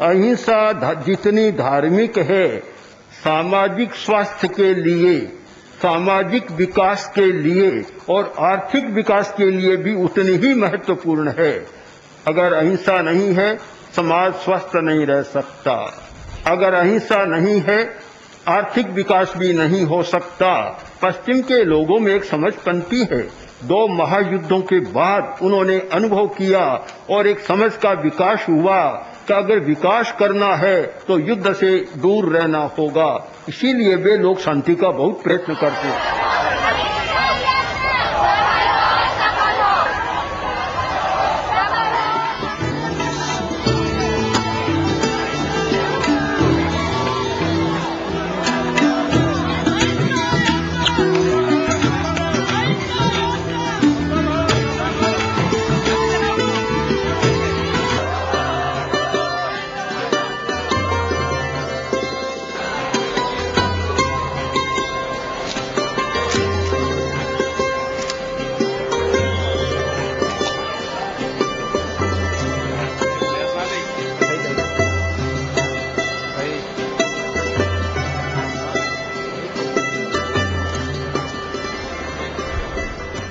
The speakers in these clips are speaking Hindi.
अहिंसा जितनी धार्मिक है, सामाजिक स्वास्थ्य के लिए, सामाजिक विकास के लिए और आर्थिक विकास के लिए भी उतनी ही महत्वपूर्ण है। अगर अहिंसा नहीं है, समाज स्वस्थ नहीं रह सकता। अगर अहिंसा नहीं है, आर्थिक विकास भी नहीं हो सकता। पश्चिम के लोगों में एक समझ पनपी है। 2 महायुद्धों के बाद उन्होंने अनुभव किया और एक समझ का विकास हुआ कि अगर विकास करना है तो युद्ध से दूर रहना होगा। इसीलिए वे लोग शांति का बहुत प्रयत्न करते हैं।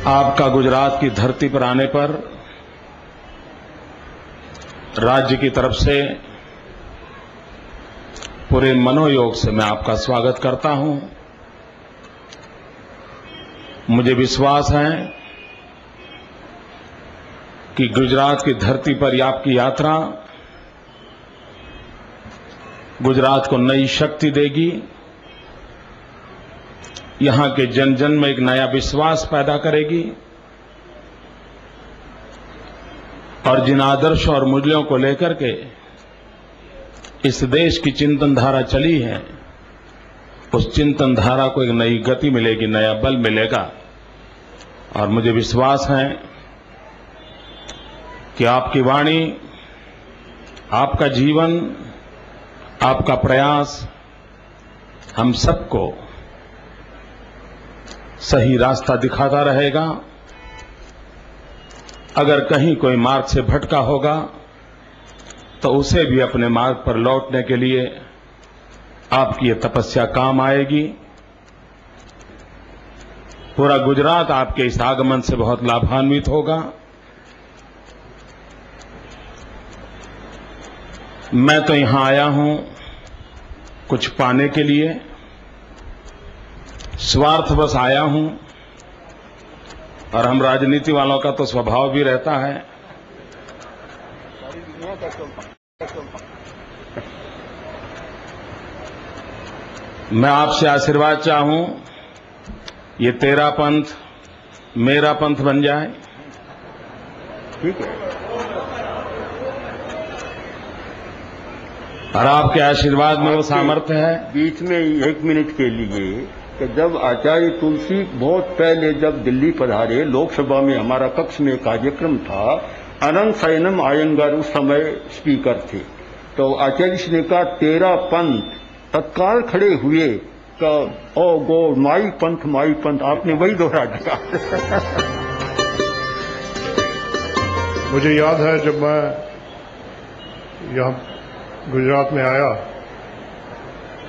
आपका गुजरात की धरती पर आने पर राज्य की तरफ से पूरे मनोयोग से मैं आपका स्वागत करता हूं। मुझे विश्वास है कि गुजरात की धरती पर आपकी यात्रा गुजरात को नई शक्ति देगी, यहां के जन जन में एक नया विश्वास पैदा करेगी और जिन आदर्श और मूल्यों को लेकर के इस देश की चिंतन धारा चली है, उस चिंतन धारा को एक नई गति मिलेगी, नया बल मिलेगा। और मुझे विश्वास है कि आपकी वाणी, आपका जीवन, आपका प्रयास हम सबको सही रास्ता दिखाता रहेगा। अगर कहीं कोई मार्ग से भटका होगा तो उसे भी अपने मार्ग पर लौटने के लिए आपकी ये तपस्या काम आएगी। पूरा गुजरात आपके इस आगमन से बहुत लाभान्वित होगा। मैं तो यहां आया हूं कुछ पाने के लिए, स्वार्थवश आया हूं, और हम राजनीति वालों का तो स्वभाव भी रहता है। मैं आपसे आशीर्वाद चाहूं, ये तेरा पंथ मेरा पंथ बन जाए। ठीक है। और आपके आशीर्वाद में वो सामर्थ्य है। बीच में 1 मिनट के लिए कि जब आचार्य तुलसी बहुत पहले जब दिल्ली पधारे, लोकसभा में हमारा कक्ष में कार्यक्रम था, अनंत सैनम आयंगर उस समय स्पीकर थे, तो आचार्य जी ने कहा तेरा पंथ, तत्काल खड़े हुए का ओ गॉड माई पंथ, आपने वही दोहरा दिया। मुझे याद है जब मैं यहाँ गुजरात में आया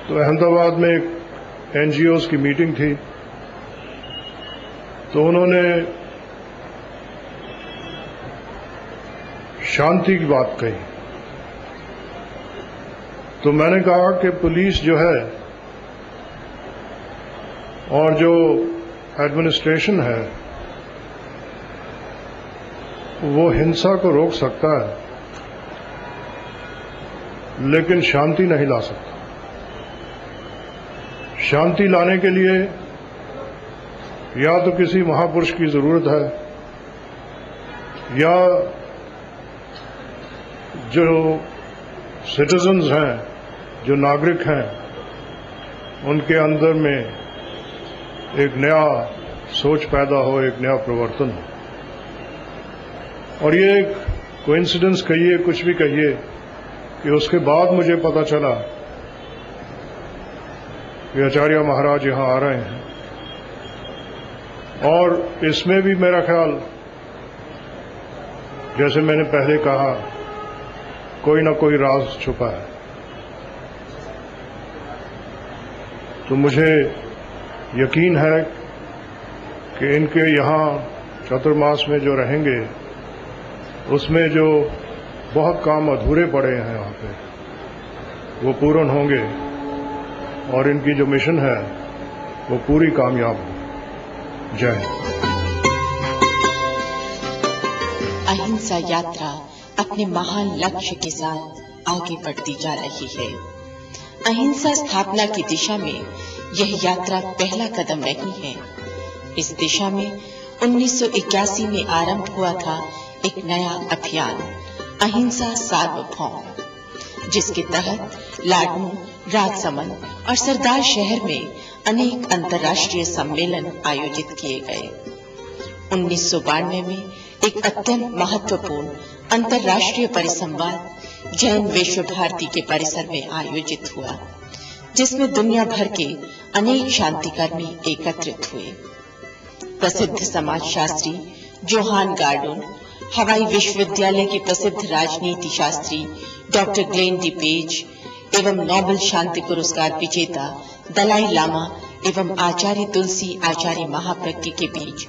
तो अहमदाबाद में एक एनजीओज की मीटिंग थी, तो उन्होंने शांति की बात कही। तो मैंने कहा कि पुलिस जो है और जो एडमिनिस्ट्रेशन है वो हिंसा को रोक सकता है लेकिन शांति नहीं ला सकता। शांति लाने के लिए या तो किसी महापुरुष की जरूरत है या जो सिटीजन्स हैं, जो नागरिक हैं, उनके अंदर में एक नया सोच पैदा हो, एक नया प्रवर्तन हो। और ये एक कोइंसिडेंस कहिए, कुछ भी कहिए, कि उसके बाद मुझे पता चला कि आचार्य महाराज यहां आ रहे हैं। और इसमें भी मेरा ख्याल, जैसे मैंने पहले कहा कोई ना कोई राज छुपा है। तो मुझे यकीन है कि इनके यहाँ चतुर्मास में जो रहेंगे उसमें जो बहुत काम अधूरे पड़े हैं यहाँ पे वो पूर्ण होंगे और इनकी जो मिशन है वो पूरी कामयाब हो। जय हिंद। अहिंसा यात्रा अपने महान लक्ष्य के साथ आगे बढ़ती जा रही है। अहिंसा स्थापना की दिशा में यह यात्रा पहला कदम नहीं है। इस दिशा में 1981 में आरंभ हुआ था एक नया अभियान अहिंसा सार्वभौम, जिसके तहत लाडनू, राजसमंद और सरदार शहर में अनेक अंतर्राष्ट्रीय सम्मेलन आयोजित किए गए। 1992 में एक अत्यंत महत्वपूर्ण अंतर्राष्ट्रीय परिसंवाद जैन विश्व भारती के परिसर में आयोजित हुआ, जिसमें दुनिया भर के अनेक शांतिकर्मी एकत्रित हुए। प्रसिद्ध समाजशास्त्री जोहान गार्डोन, हवाई विश्वविद्यालय के प्रसिद्ध राजनीति Shastri doctor Glenn D page एवं नोबेल शांति पुरस्कार विजेता दलाई लामा एवं आचार्य तुलसी आचार्य महाप्रज्ञ के बीच